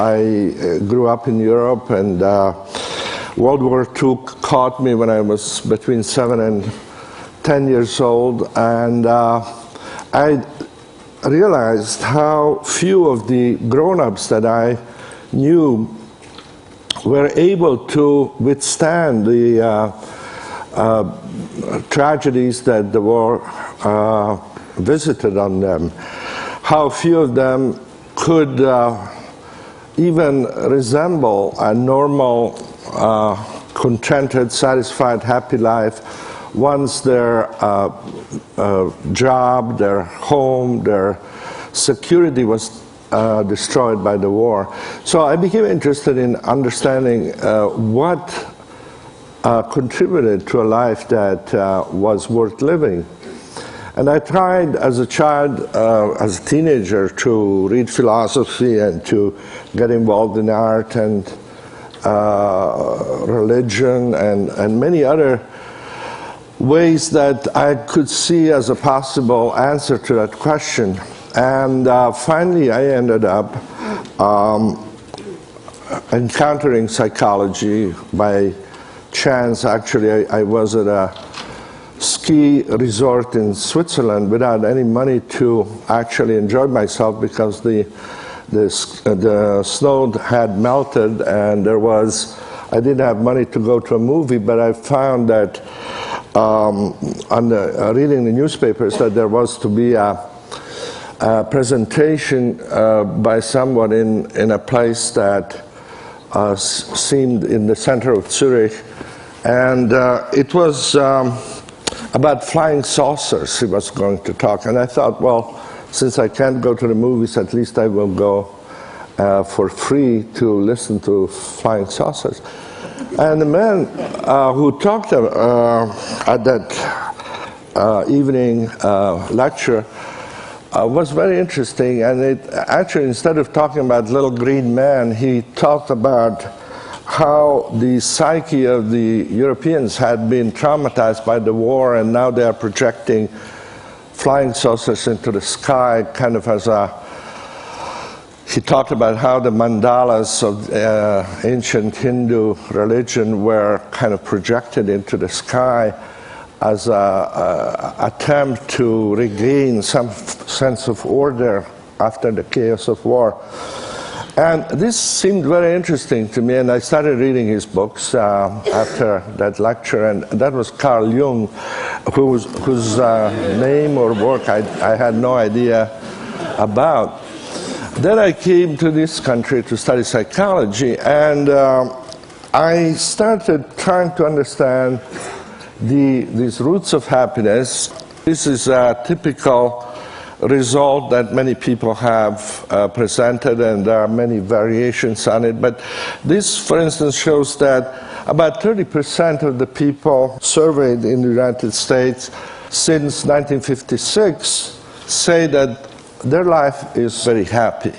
I grew up in Europe, and World War II caught me when I was between 7 and 10 years old, and I realized how few of the grown-ups that I knew were able to withstand the tragedies that the war visited on them. How few of them could even resemble a normal, contented, satisfied, happy life once their job, their home, their security was destroyed by the war. So I became interested in understanding what contributed to a life that was worth living. And I tried as a child, as a teenager, to read philosophy and to get involved in art and religion and many other ways that I could see as a possible answer to that question. And finally I ended up encountering psychology by chance. Actually, I was at a ski resort in Switzerland without any money to actually enjoy myself, because the snow had melted, and I didn't have money to go to a movie, but I found that reading the newspapers that there was to be a presentation by someone in a place that seemed in the center of Zurich, and it was about flying saucers he was going to talk. And I thought, well, since I can't go to the movies, at least I will go for free to listen to flying saucers. And the man who talked at that evening lecture was very interesting, and actually, instead of talking about little green man, he talked about how the psyche of the Europeans had been traumatized by the war, and now they are projecting flying saucers into the sky, kind of as he talked about how the mandalas of ancient Hindu religion were kind of projected into the sky as an attempt to regain some sense of order after the chaos of war. And this seemed very interesting to me, and I started reading his books after that lecture, and that was Carl Jung, whose name or work I had no idea about. Then I came to this country to study psychology, and I started trying to understand these roots of happiness. This is a typical result that many people have presented, and there are many variations on it. But this, for instance, shows that about 30% of the people surveyed in the United States since 1956 say that their life is very happy.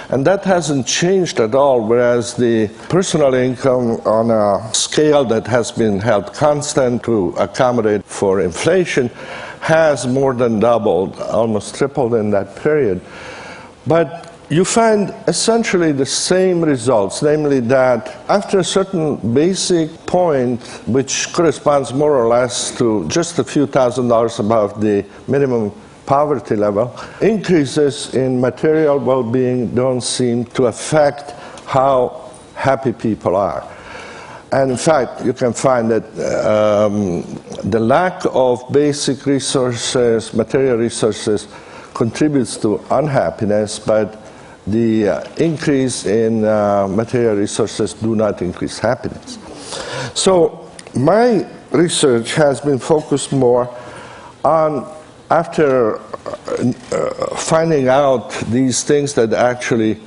And that hasn't changed at all, whereas the personal income on a scale that has been held constant to accommodate for inflation has more than doubled, almost tripled in that period. But you find essentially the same results, namely that after a certain basic point, which corresponds more or less to just a few $1,000s above the minimum poverty level, increases in material well-being don't seem to affect how happy people are. And in fact, you can find that the lack of basic resources, material resources, contributes to unhappiness, but the increase in material resources do not increase happiness. So my research has been focused more on, after finding out these things that actually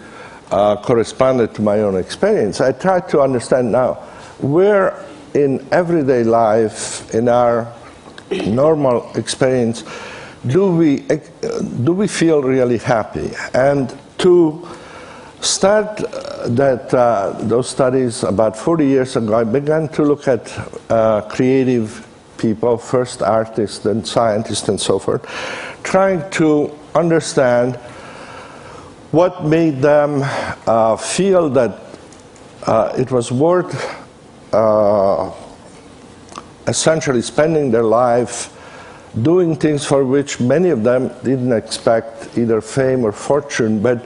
corresponded to my own experience, I tried to understand now, where in everyday life, in our normal experience, do we feel really happy? And to start those studies about 40 years ago, I began to look at creative people, first artists, then scientists, and so forth, trying to understand what made them feel that it was worth essentially spending their life doing things for which many of them didn't expect either fame or fortune, but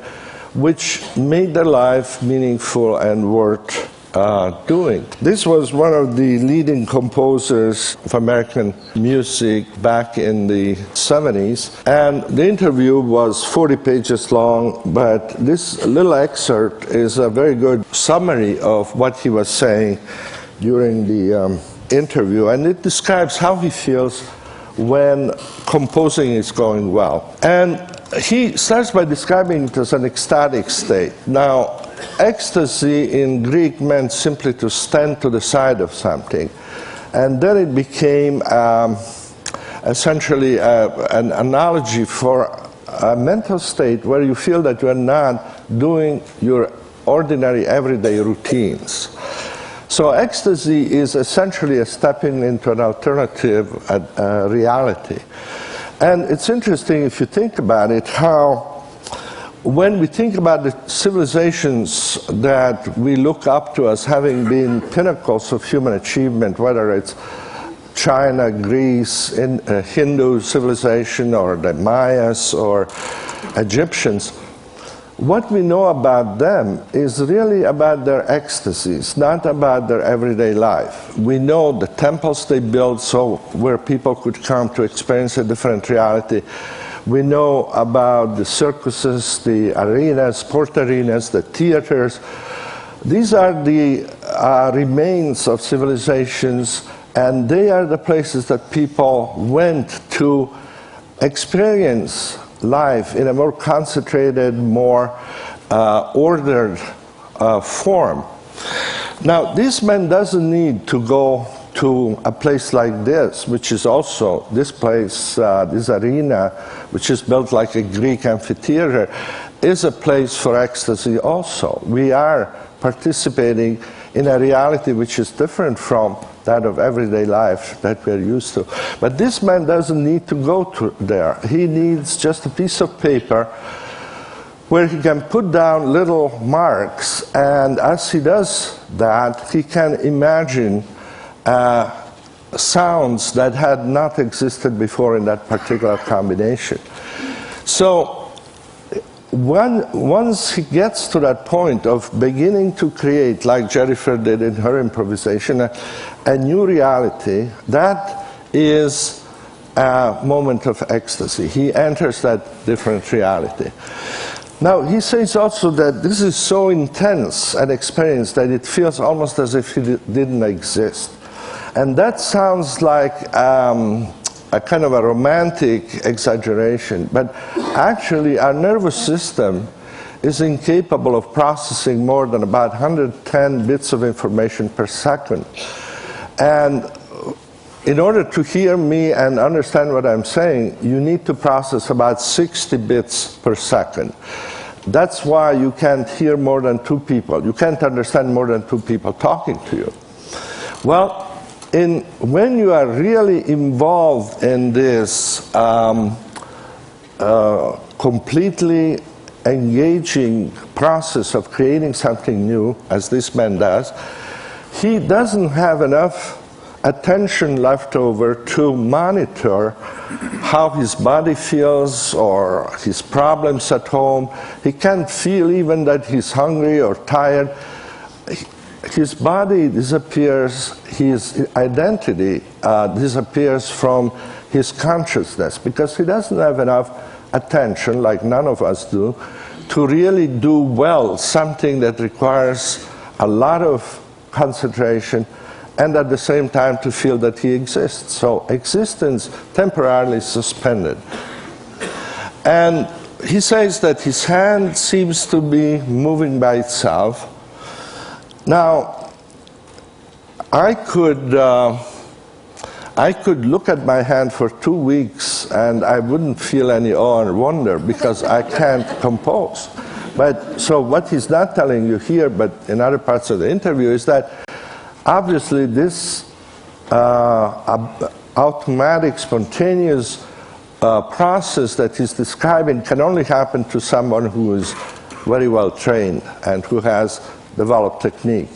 which made their life meaningful and worth doing. This was one of the leading composers of American music back in the 70s, and the interview was 40 pages long, but this little excerpt is a very good summary of what he was saying during the interview, and it describes how he feels when composing is going well. And he starts by describing it as an ecstatic state. Now, ecstasy in Greek meant simply to stand to the side of something. And then it became essentially an analogy for a mental state where you feel that you are not doing your ordinary everyday routines. So ecstasy is essentially a stepping into an alternative reality. And it's interesting if you think about it, how when we think about the civilizations that we look up to as having been pinnacles of human achievement, whether it's China, Greece, Hindu civilization, or the Mayas, or Egyptians, what we know about them is really about their ecstasies, not about their everyday life. We know the temples they built so where people could come to experience a different reality. We know about the circuses, the arenas, sport arenas, the theaters. These are the remains of civilizations, and they are the places that people went to experience life in a more concentrated, more ordered form. Now, this man doesn't need to go to a place like this, which is also, this place, this arena, which is built like a Greek amphitheater, is a place for ecstasy also. We are participating in a reality which is different from that of everyday life that we're used to. But this man doesn't need to go to there. He needs just a piece of paper where he can put down little marks, and as he does that, he can imagine sounds that had not existed before in that particular combination. So once he gets to that point of beginning to create, like Jennifer did in her improvisation, a new reality, that is a moment of ecstasy. He enters that different reality. Now, he says also that this is so intense an experience that it feels almost as if it didn't exist. And that sounds like a kind of a romantic exaggeration, but actually our nervous system is incapable of processing more than about 110 bits of information per second. And in order to hear me and understand what I'm saying, you need to process about 60 bits per second. That's why you can't hear more than two people. You can't understand more than two people talking to you. Well, when you are really involved in this completely engaging process of creating something new, as this man does, he doesn't have enough attention left over to monitor how his body feels or his problems at home. He can't feel even that he's hungry or tired. His body disappears, his identity disappears from his consciousness, because he doesn't have enough attention, like none of us do, to really do well something that requires a lot of concentration and at the same time to feel that he exists. So existence temporarily suspended. And he says that his hand seems to be moving by itself. Now, I could look at my hand for 2 weeks and I wouldn't feel any awe or wonder, because I can't compose. But so what he's not telling you here, but in other parts of the interview, is that obviously this automatic, spontaneous process that he's describing can only happen to someone who is very well trained and who has developed technique.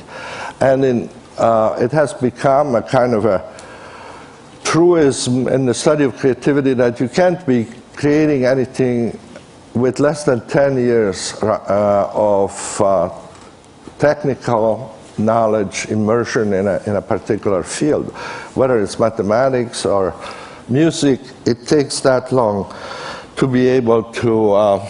And it has become a kind of a truism in the study of creativity that you can't be creating anything with less than 10 years of technical knowledge, immersion in a particular field. Whether it's mathematics or music, it takes that long to be able to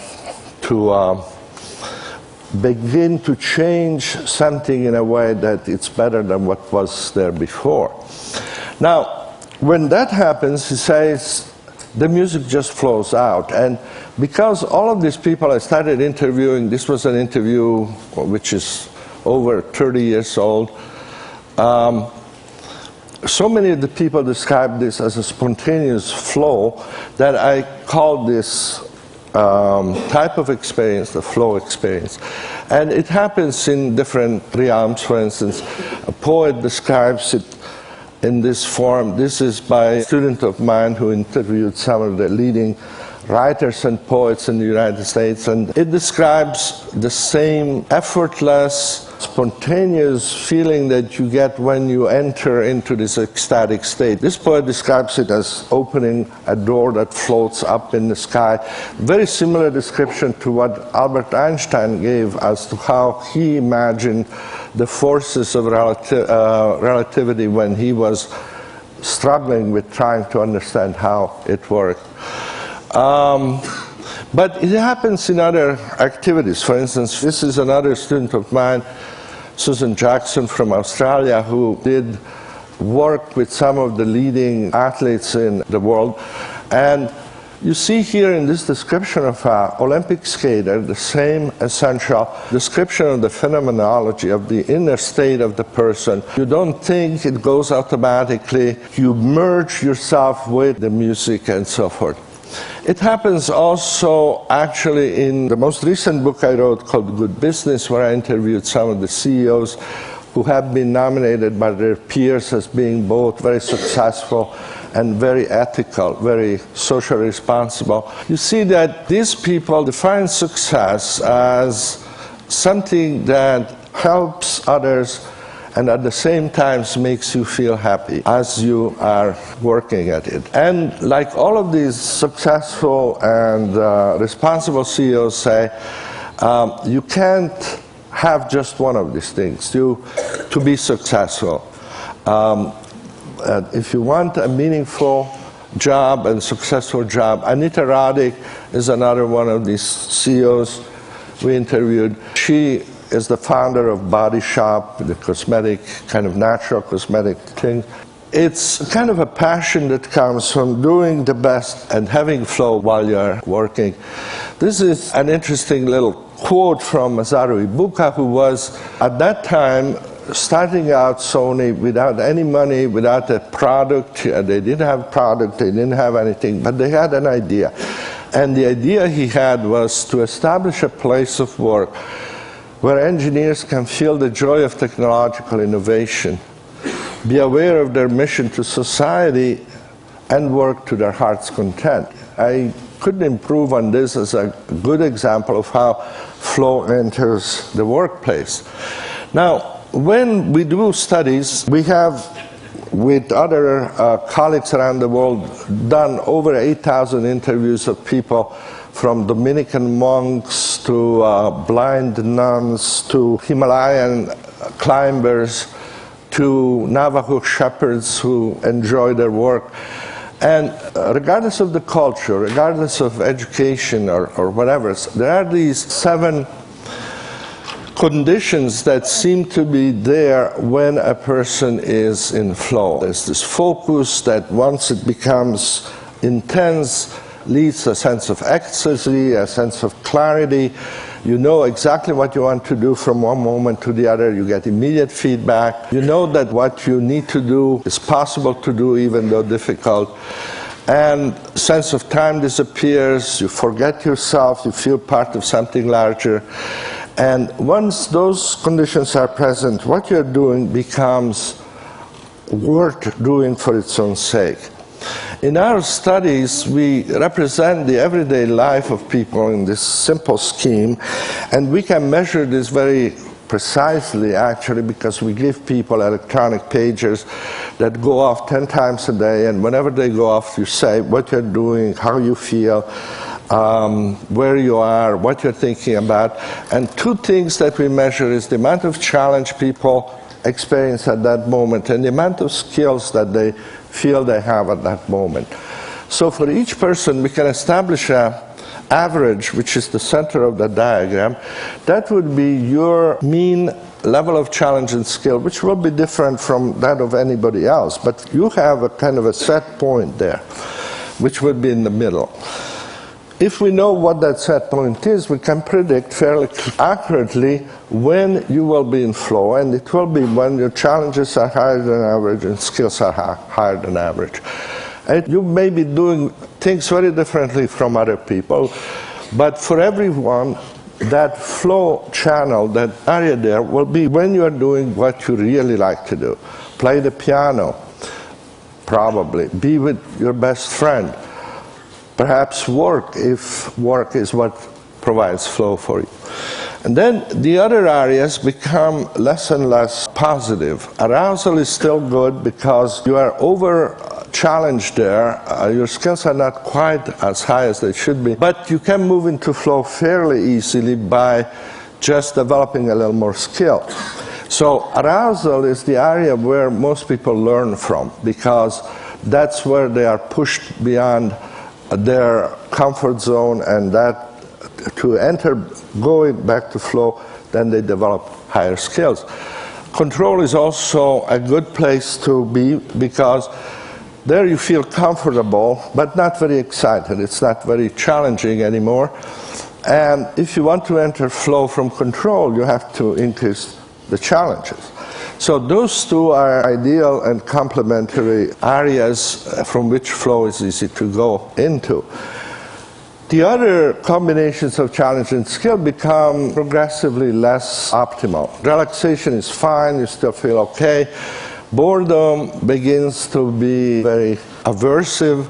begin to change something in a way that it's better than what was there before. Now, when that happens, he says, the music just flows out. And because all of these people I started interviewing, this was an interview which is over 30 years old, so many of the people describe this as a spontaneous flow that I call this type of experience the flow experience. And it happens in different realms. For instance, a poet describes it in this form. This is by a student of mine who interviewed some of the leading writers and poets in the United States, and it describes the same effortless, spontaneous feeling that you get when you enter into this ecstatic state. This poet describes it as opening a door that floats up in the sky. Very similar description to what Albert Einstein gave as to how he imagined the forces of relativity when he was struggling with trying to understand how it worked. But it happens in other activities. For instance, this is another student of mine, Susan Jackson from Australia, who did work with some of the leading athletes in the world. And you see here in this description of an Olympic skater the same essential description of the phenomenology of the inner state of the person. You don't think, it goes automatically. You merge yourself with the music and so forth. It happens also actually in the most recent book I wrote called Good Business, where I interviewed some of the CEOs who have been nominated by their peers as being both very successful and very ethical, very socially responsible. You see that these people define success as something that helps others and at the same time makes you feel happy as you are working at it. And like all of these successful and responsible CEOs say, you can't have just one of these things to be successful. If you want a meaningful job and successful job, Anita Roddick is another one of these CEOs we interviewed. She is the founder of Body Shop, the cosmetic, kind of natural cosmetic thing. It's kind of a passion that comes from doing the best and having flow while you're working. This is an interesting little quote from Masaru Ibuka, who was, at that time, starting out Sony without any money, without a product. They didn't have product, they didn't have anything, but they had an idea. And the idea he had was to establish a place of work where engineers can feel the joy of technological innovation, be aware of their mission to society, and work to their heart's content. I couldn't improve on this as a good example of how flow enters the workplace. Now, when we do studies, we have, with other colleagues around the world, done over 8,000 interviews of people, from Dominican monks to blind nuns to Himalayan climbers to Navajo shepherds who enjoy their work. And regardless of the culture, regardless of education or whatever, there are these 7 conditions that seem to be there when a person is in flow. There's this focus that once it becomes intense, leads to a sense of ecstasy, a sense of clarity. You know exactly what you want to do from one moment to the other. You get immediate feedback. You know that what you need to do is possible to do even though difficult. And sense of time disappears. You forget yourself. You feel part of something larger. And once those conditions are present, what you're doing becomes worth doing for its own sake. In our studies, we represent the everyday life of people in this simple scheme, and we can measure this very precisely, actually, because we give people electronic pagers that go off 10 times a day, and whenever they go off, you say what you're doing, how you feel, where you are, what you're thinking about. And two things that we measure is the amount of challenge people experience at that moment and the amount of skills that they feel they have at that moment. So for each person, we can establish an average, which is the center of the diagram. That would be your mean level of challenge and skill, which will be different from that of anybody else. But you have a kind of a set point there, which would be in the middle. If we know what that set point is, we can predict fairly accurately when you will be in flow, and it will be when your challenges are higher than average and skills are higher than average. And you may be doing things very differently from other people, but for everyone, that flow channel, that area there, will be when you are doing what you really like to do. Play the piano, probably. Be with your best friend. Perhaps work, if work is what provides flow for you. And then the other areas become less and less positive. Arousal is still good because you are over challenged there. Your skills are not quite as high as they should be, but you can move into flow fairly easily by just developing a little more skill. So arousal is the area where most people learn from, because that's where they are pushed beyond their comfort zone, and that to enter, going back to flow, then they develop higher skills. Control is also a good place to be, because there you feel comfortable but not very excited. It's not very challenging anymore. And if you want to enter flow from control, you have to increase the challenges. So those two are ideal and complementary areas from which flow is easy to go into. The other combinations of challenge and skill become progressively less optimal. Relaxation is fine, you still feel okay. Boredom begins to be very aversive,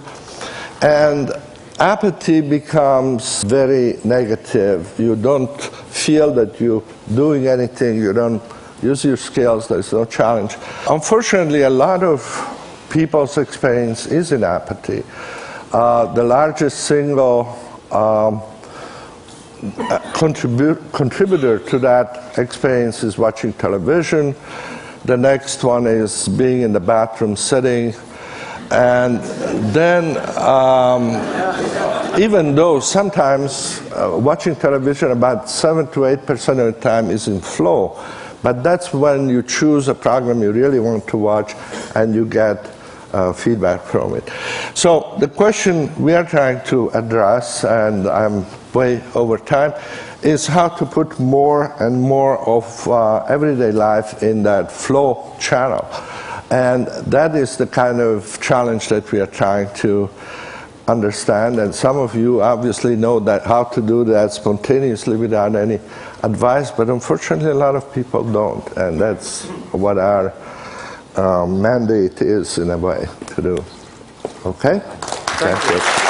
and apathy becomes very negative. You don't feel that you're doing anything, you don't use your skills, there's no challenge. Unfortunately, a lot of people's experience is in apathy. The largest single contributor to that experience is watching television. The next one is being in the bathroom sitting. And then, even though sometimes watching television about 7 to 8% of the time is in flow, but that's when you choose a program you really want to watch and you get feedback from it. So the question we are trying to address, and I'm way over time, is how to put more and more of everyday life in that flow channel. And that is the kind of challenge that we are trying to understand. And some of you obviously know that how to do that spontaneously without any advice, but unfortunately a lot of people don't. And that's what our mandate is, in a way, to do. Okay? Thank you.